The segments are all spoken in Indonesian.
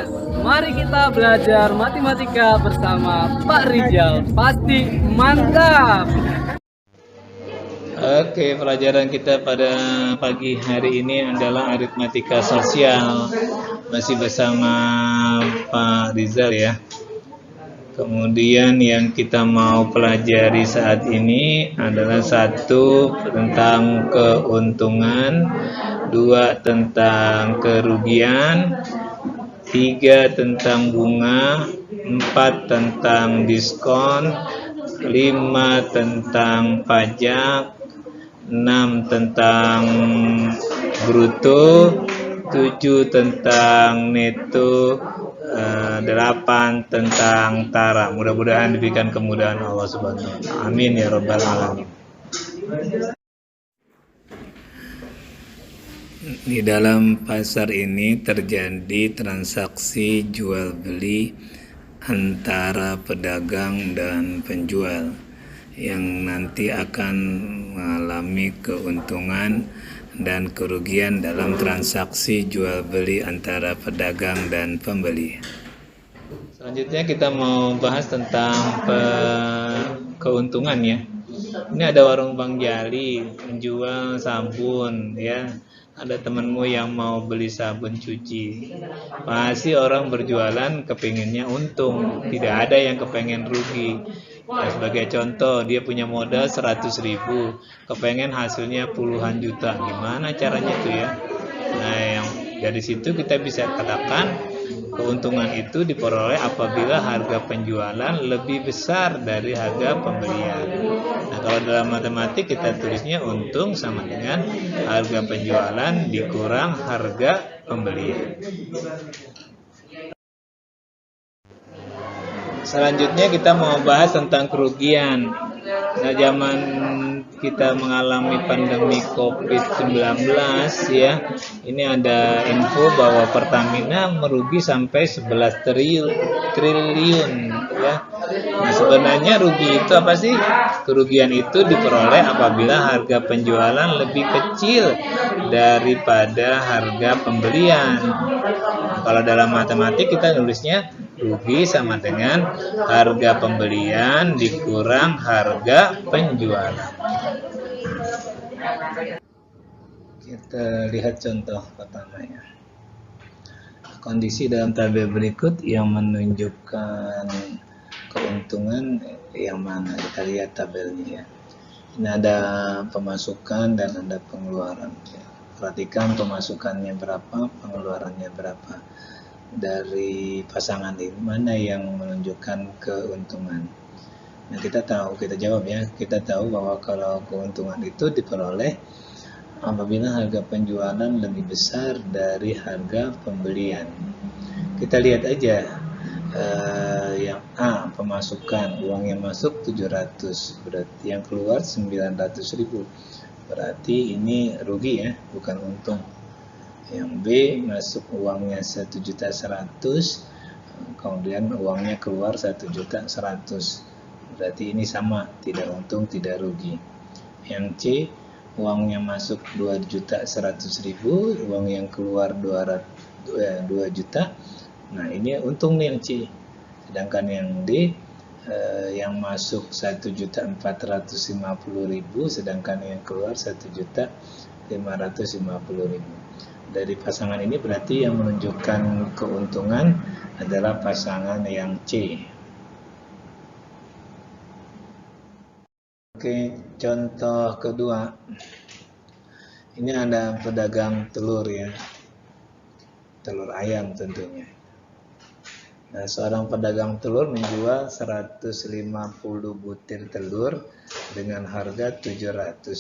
kelas. Mari kita belajar matematika bersama Pak Rijal. Pasti mantap. Oke, pelajaran kita pada pagi hari ini adalah aritmatika sosial. Masih bersama Pak Rizal ya. Kemudian yang kita mau pelajari saat ini adalah satu tentang keuntungan, dua tentang kerugian, tiga tentang bunga, empat tentang diskon, lima tentang pajak, 6 tentang bruto, 7 tentang neto, 8 tentang tara. Mudah-mudahan diberikan kemudahan Allah Subhanahu wa taala. Amin ya rabbal alamin. Di dalam pasar ini terjadi transaksi jual beli antara pedagang dan penjual yang nanti akan mengalami keuntungan dan kerugian dalam transaksi jual beli antara pedagang dan pembeli. Selanjutnya kita mau bahas tentang keuntungan ya. Ini ada warung Bang Jali menjual sabun ya. Ada temanmu yang mau beli sabun cuci. Pasti orang berjualan kepinginnya untung, tidak ada yang kepengen rugi. Nah, sebagai contoh, dia punya modal 100.000, kepengen hasilnya puluhan juta. Gimana caranya tuh ya? Nah, yang dari situ kita bisa katakan keuntungan itu diperoleh apabila harga penjualan lebih besar dari harga pembelian. Nah, kalau dalam matematik kita tulisnya untung sama dengan harga penjualan dikurang harga pembelian. Selanjutnya kita mau bahas tentang kerugian. Nah, zaman kita mengalami pandemi COVID-19 ya, ini ada info bahwa Pertamina merugi sampai 11 triliun ya. Nah, sebenarnya rugi itu apa sih? Kerugian itu diperoleh apabila harga penjualan lebih kecil daripada harga pembelian. Nah, kalau dalam matematik kita nulisnya rugi sama dengan harga pembelian dikurang harga penjualan. Kita lihat contoh pertamanya. Kondisi dalam tabel berikut yang menunjukkan keuntungan yang mana? Kita lihat tabelnya ya. Ini ada pemasukan dan ada pengeluaran. Perhatikan pemasukannya berapa, pengeluarannya berapa. Dari pasangan ini mana yang menunjukkan keuntungan? Nah, kita jawab ya. Kita tahu bahwa kalau keuntungan itu diperoleh apabila harga penjualan lebih besar dari harga pembelian. Kita lihat aja yang A, pemasukan, uang yang masuk 700, berarti yang keluar 900.000. Berarti ini rugi ya, bukan untung. Yang B, masuk uangnya 1.100.000, kemudian uangnya keluar 1.100.000. Berarti ini sama, tidak untung, tidak rugi. Yang C, uangnya masuk 2.100.000, uang yang keluar 2 juta. Nah, ini untung nih yang C. Sedangkan yang D, yang masuk 1.450.000, sedangkan yang keluar 1.550.000. Dari pasangan ini berarti yang menunjukkan keuntungan adalah pasangan yang C. Oke, contoh kedua. Ini ada pedagang telur ya. Telur ayam tentunya. Nah, seorang pedagang telur menjual 150 butir telur dengan harga Rp700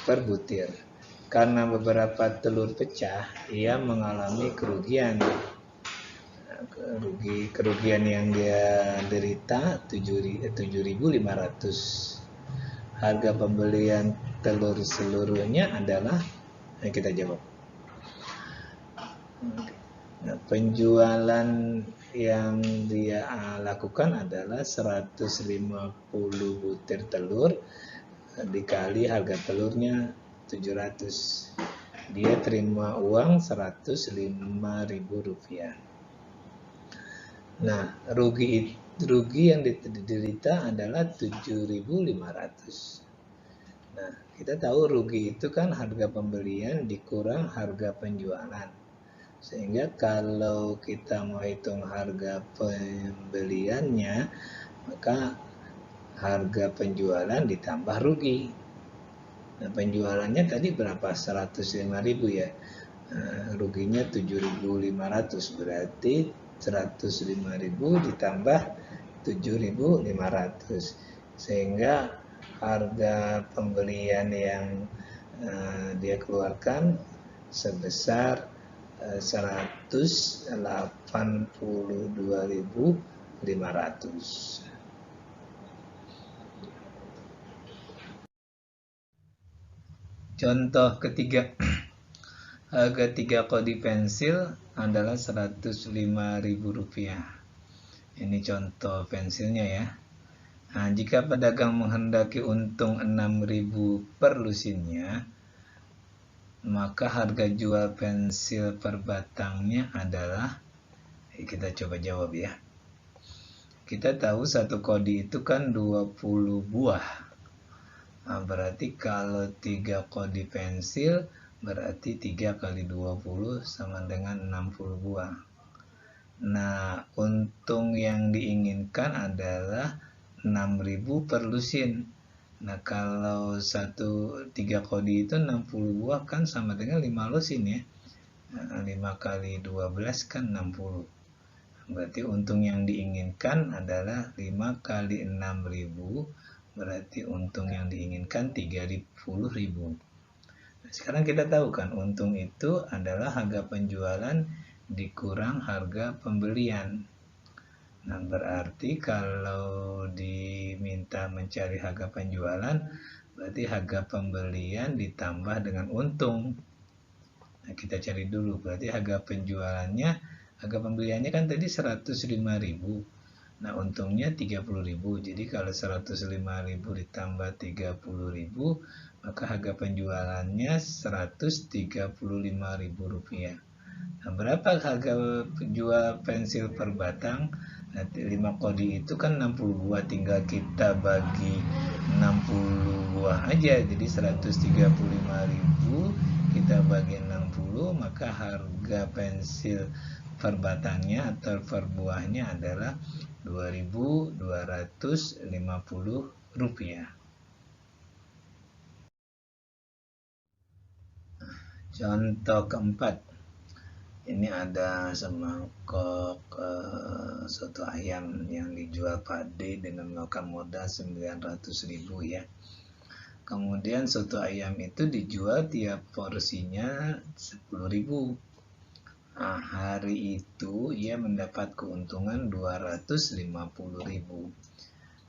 per butir. Karena beberapa telur pecah, ia mengalami kerugian. Kerugian yang dia derita 7.500. Harga pembelian telur seluruhnya adalah, kita jawab. Nah, penjualan yang dia lakukan adalah 150 butir telur dikali harga telurnya 700. dia terima uang Rp105.000. Nah, rugi yang diderita adalah 7.500. Nah, kita tahu rugi itu kan harga pembelian dikurang harga penjualan. Sehingga kalau kita mau hitung harga pembeliannya, maka harga penjualan ditambah rugi. Nah, penjualannya tadi berapa? 105.000 ya. Ruginya 7.500, berarti 105.000 ditambah 7.500, sehingga harga pembelian yang dia keluarkan sebesar 182.500. Contoh ketiga, harga 3 kodi pensil adalah Rp105.000. Ini contoh pensilnya ya. Nah, jika pedagang menghendaki untung 6.000 per lusinnya, maka harga jual pensil per batangnya adalah, kita coba jawab ya. Kita tahu satu kodi itu kan 20 buah. Nah, berarti kalau 3 kodi pensil berarti 3 kali 20 sama dengan 60 buah. Nah, untung yang diinginkan adalah 6.000 per lusin. Nah, kalau 3 kodi itu 60 buah kan sama dengan 5 lusin ya. Nah, 5 kali 12 kan 60. Berarti untung yang diinginkan adalah 5 kali 6.000, berarti untung yang diinginkan 30.000. Nah, sekarang kita tahu kan untung itu adalah harga penjualan dikurang harga pembelian. Nah, berarti kalau diminta mencari harga penjualan, berarti harga pembelian ditambah dengan untung. Nah, kita cari dulu, berarti harga pembeliannya kan tadi 105.000. Nah, untungnya 30.000. Jadi kalau 105.000 ditambah 30.000, maka harga penjualannya Rp135.000. Nah, berapa harga jual pensil per batang? Nah, 5 kodi itu kan 60 buah, tinggal kita bagi 60 buah aja. Jadi 135.000 kita bagi 60, maka harga pensil per batangnya atau per buahnya adalah Rp2.250. Contoh keempat, ini ada semangkok soto ayam yang dijual Pak D dengan melakukan modal 900.000 ya. Kemudian soto ayam itu dijual tiap porsinya 10.000. Nah, hari itu ia mendapat keuntungan 250.000.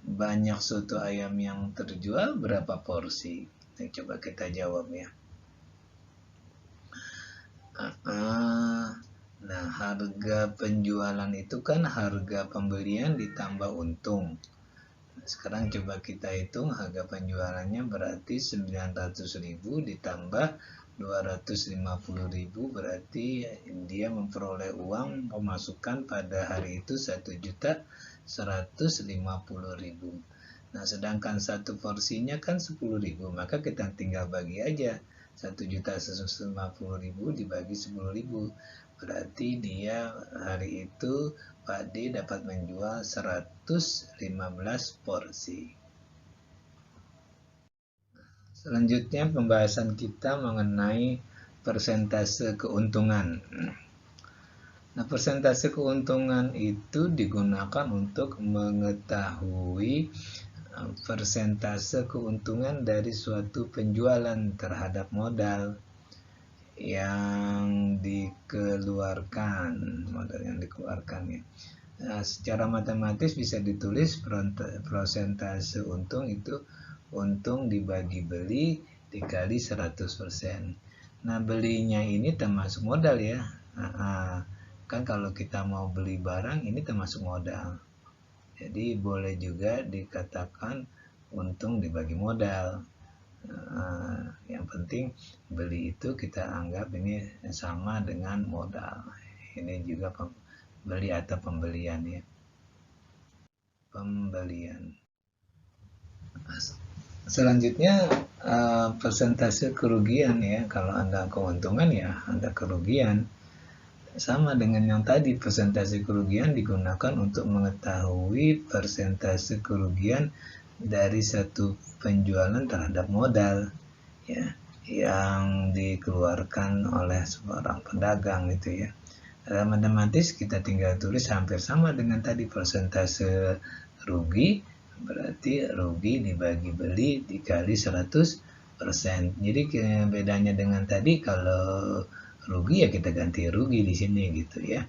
Banyak soto ayam yang terjual berapa porsi? Nah, coba kita jawab ya. Nah, harga penjualan itu kan harga pembelian ditambah untung. Sekarang coba kita hitung harga penjualannya, berarti 900.000 ditambah 250.000, berarti dia memperoleh uang pemasukan pada hari itu 1.150.000. Nah, sedangkan satu porsinya kan 10.000, maka kita tinggal bagi aja 1.150.000 dibagi 10.000, berarti dia hari itu Pak D dapat menjual 115 porsi. Selanjutnya pembahasan kita mengenai persentase keuntungan. Nah, persentase keuntungan itu digunakan untuk mengetahui persentase keuntungan dari suatu penjualan terhadap modal yang dikeluarkan, ya. Nah, secara matematis bisa ditulis persentase untung itu untung dibagi beli dikali 100%. Nah, belinya ini termasuk modal ya. Kan kalau kita mau beli barang ini termasuk modal. Jadi boleh juga dikatakan untung dibagi modal. Yang penting beli itu kita anggap ini sama dengan modal. Ini juga beli atau pembelian ya. Pembelian. Selanjutnya persentase kerugian ya. Kalau Anda keuntungan ya Anda kerugian. Sama dengan yang tadi, persentase kerugian digunakan untuk mengetahui persentase kerugian dari satu penjualan terhadap modal ya yang dikeluarkan oleh seorang pedagang gitu ya. Dalam matematis kita tinggal tulis hampir sama dengan tadi, persentase rugi berarti rugi dibagi beli dikali 100%. Jadi bedanya dengan tadi, kalau rugi ya kita ganti rugi di sini gitu ya.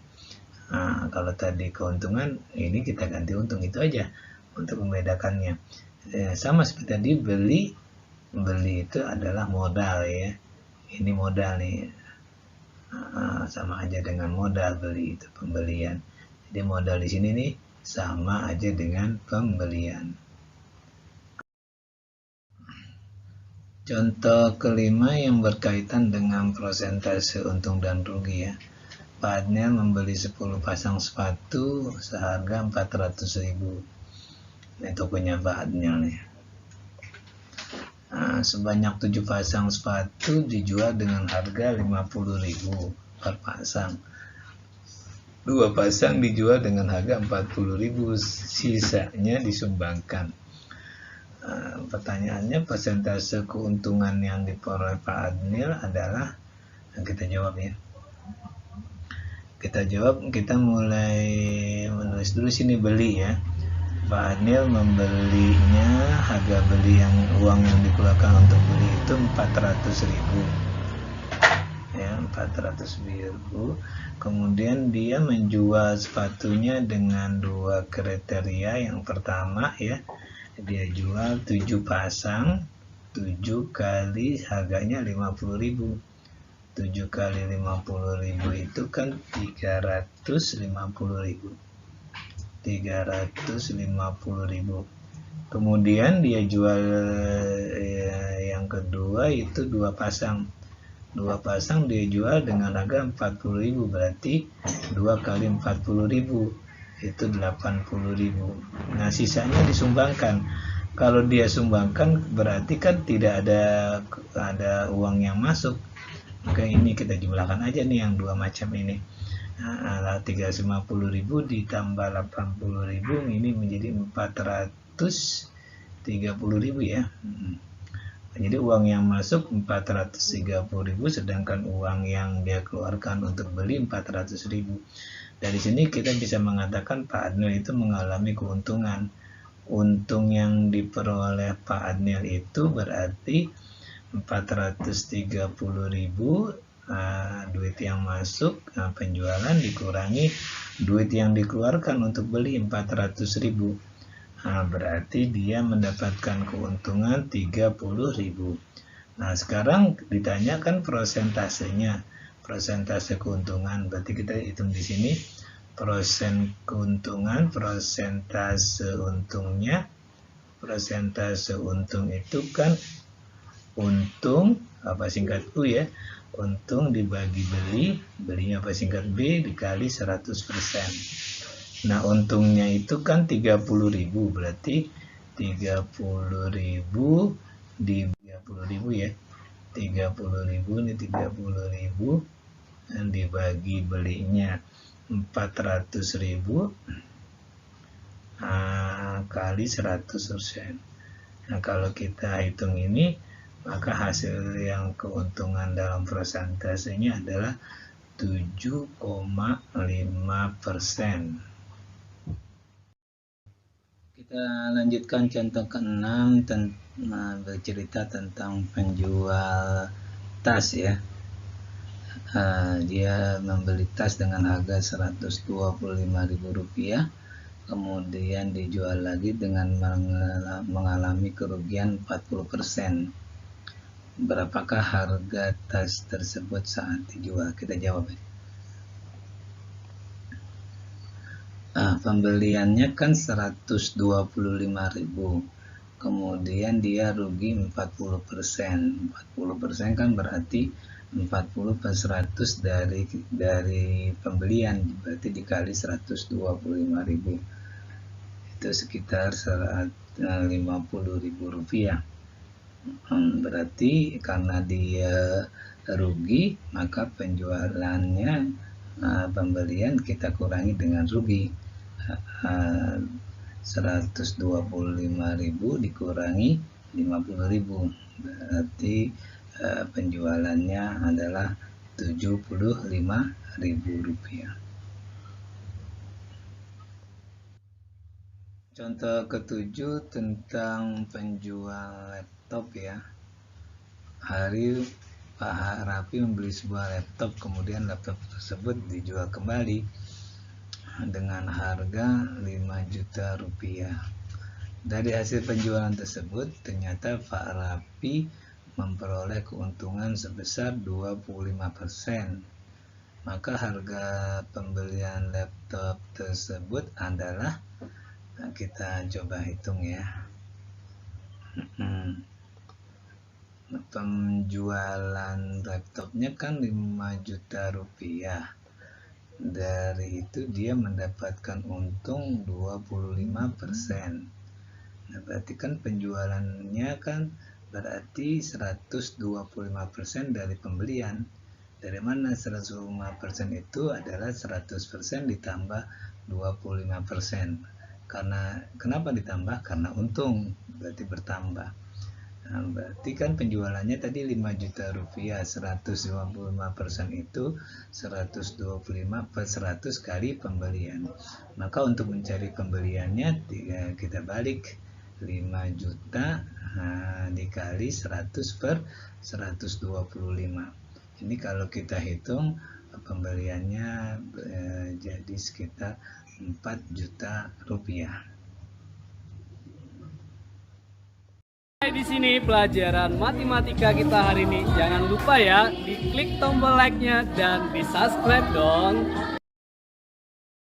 Nah, kalau tadi keuntungan, ini kita ganti untung, itu aja untuk membedakannya. Sama seperti tadi, beli itu adalah modal ya. Ini modal nih. Sama aja dengan modal, beli itu pembelian. Jadi modal di sini nih sama aja dengan pembelian. Contoh kelima yang berkaitan dengan persentase untung dan rugi ya. Pak Adniel membeli 10 pasang sepatu seharga 400.000. Ini tokonya Pak Adniel nih. Sebanyak 7 pasang sepatu dijual dengan harga 50.000 per pasang. 2 pasang dijual dengan harga 40.000, sisanya disumbangkan. Pertanyaannya, persentase keuntungan yang diperoleh Pak Adniel adalah, kita jawab ya. Kita mulai menulis dulu sini beli ya. Pak Adniel membelinya, harga beli yang uang yang dikeluarkan untuk beli itu 400.000 ya, 400.000. Kemudian dia menjual sepatunya dengan 2 kriteria. Yang pertama ya, dia jual 7 pasang, 7 kali harganya 50.000. 7 kali 50.000 itu kan 350.000. 350.000. Kemudian dia jual yang kedua itu 2 pasang. 2 pasang dia jual dengan harga 40.000, berarti 2 kali 40.000 itu 80.000. Nah, sisanya disumbangkan. Kalau dia sumbangkan berarti kan tidak ada uang yang masuk. Maka ini kita jumlahkan aja nih yang dua macam ini. 350.000 ditambah 80.000, ini menjadi 430.000 ya. Jadi uang yang masuk 430.000, sedangkan uang yang dia keluarkan untuk beli 400.000. Dari sini kita bisa mengatakan Pak Adniel itu mengalami keuntungan. Untung yang diperoleh Pak Adniel itu berarti 430.000, duit yang masuk, penjualan dikurangi duit yang dikeluarkan untuk beli 400.000. Berarti dia mendapatkan keuntungan 30.000. Nah, sekarang ditanyakan persentasenya. Persentase keuntungan, berarti kita hitung di sini persen keuntungan, persentase untungnya. Persentase untung itu kan untung apa singkat U ya, untung dibagi belinya apa singkat B dikali 100%. Nah, untungnya itu kan 30.000, berarti 30.000 di 30.000 ya. 30.000 ini 30.000 dibagi belinya 400.000 kali 100%. Nah, kalau kita hitung ini, maka hasil yang keuntungan dalam persentasenya adalah 7,5%. Kita lanjutkan contoh ke-6, bercerita tentang penjual tas ya. Dia membeli tas dengan harga Rp125.000, kemudian dijual lagi dengan mengalami kerugian 40%. Berapakah harga tas tersebut saat dijual? Kita jawab. Pembeliannya kan 125.000, kemudian dia rugi 40%. 40% kan berarti 40 per 100 dari pembelian, berarti dikali 125.000, itu sekitar 50.000 rupiah. Berarti karena dia rugi, maka penjualannya, pembelian kita kurangi dengan rugi. 125.000 dikurangi 50.000, berarti penjualannya adalah 75.000 rupiah. Contoh ketujuh tentang penjual laptop ya. Hari Pak Raffi membeli sebuah laptop, kemudian laptop tersebut dijual kembali dengan harga 5 juta rupiah. Dari hasil penjualan tersebut, ternyata Pak Raffi memperoleh keuntungan sebesar 25%. Maka harga pembelian laptop tersebut adalah, kita coba hitung ya. Penjualan laptopnya kan 5 juta rupiah. Dari itu dia mendapatkan untung 25%. Nah, berarti kan penjualannya kan berarti 125% dari pembelian. Dari mana 125% itu adalah 100% ditambah 25%. Karena kenapa ditambah? Karena untung, berarti bertambah. Nah, berarti kan penjualannya tadi 5 juta rupiah, 125% itu 125 per 100 kali pembelian. Maka untuk mencari pembeliannya, kita balik 5 juta dikali 100 per 125. Ini kalau kita hitung pembeliannya jadi sekitar 4 juta rupiah. Di sini pelajaran matematika kita hari ini. Jangan lupa ya, diklik tombol like-nya dan di subscribe dong.